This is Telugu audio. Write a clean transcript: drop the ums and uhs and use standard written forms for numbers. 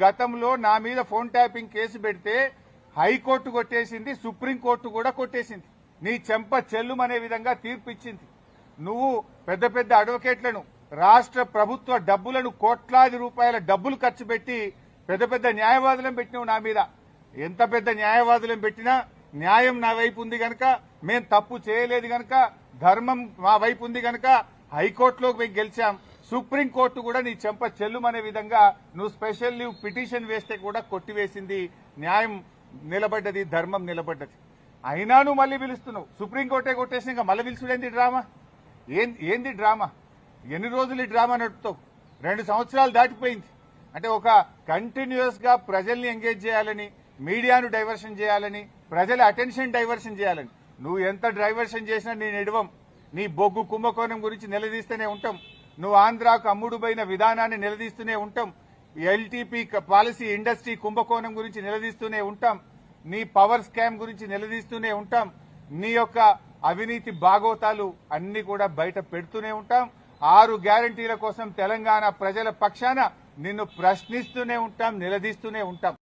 గతంలో నా మీద ఫోన్ ట్యాపింగ్ కేసు పెడితే హైకోర్టు కొట్టేసింది, సుప్రీంకోర్టు కూడా కొట్టేసింది. నీ చెంప చెల్లుమనే విధంగా తీర్పు ఇచ్చింది. నువ్వు పెద్ద పెద్ద అడ్వకేట్లను, రాష్ట్ర ప్రభుత్వ డబ్బులను, కోట్లాది రూపాయల డబ్బులు ఖర్చు పెట్టి పెద్ద పెద్ద న్యాయవాదులను పెట్టినావు నా మీద. ఎంత పెద్ద న్యాయవాదులను పెట్టినా న్యాయం నా వైపు ఉంది గనక, మేం తప్పు చేయలేదు గనక, ధర్మం మా వైపు ఉంది గనక హైకోర్టులోకి మేము గెలిచాం. సుప్రీంకోర్టు కూడా నీ చెంప చెల్లుమనే విధంగా నువ్వు స్పెషల్ లీవ్ పిటిషన్ వేస్తే కూడా కొట్టివేసింది. న్యాయం నిలబడ్డది, ధర్మం నిలబడ్డది. అయినా నువ్వు మళ్ళీ పిలుస్తున్నావు. సుప్రీంకోర్టే కొట్టేసి ఇంకా మళ్ళీ పిలుచుడేంది డ్రామా? ఏంది డ్రామా? ఎన్ని రోజులు ఈ డ్రామా నడుపుతావు? 2 సంవత్సరాలు దాటిపోయింది. అంటే ఒక కంటిన్యూస్ గా ప్రజల్ని ఎంగేజ్ చేయాలని, మీడియాను డైవర్షన్ చేయాలని, ప్రజల అటెన్షన్ డైవర్షన్ చేయాలని నువ్వు ఎంత డైవర్షన్ చేసినా నేను ఎడవం. నీ బొగ్గు కుంభకోణం గురించి నిలదీస్తూనే ఉంటాం. నువ్వు ఆంధ్రాకు అమ్ముడుపోయిన విధానాన్ని నిలదీస్తూనే ఉంటాం. ఎల్టీపీ పాలసీ ఇండస్ట్రీ కుంభకోణం గురించి నిలదీస్తూనే ఉంటాం. నీ పవర్ స్కామ్ గురించి నిలదీస్తూనే ఉంటాం. నీ యొక్క అవినీతి బాగోతాలు అన్ని కూడా బయట పెడుతూనే ఉంటాం. 6 గ్యారంటీల కోసం తెలంగాణ ప్రజల పక్షాన నిన్ను ప్రశ్నిస్తూనే ఉంటాం, నిలదీస్తూనే ఉంటాం.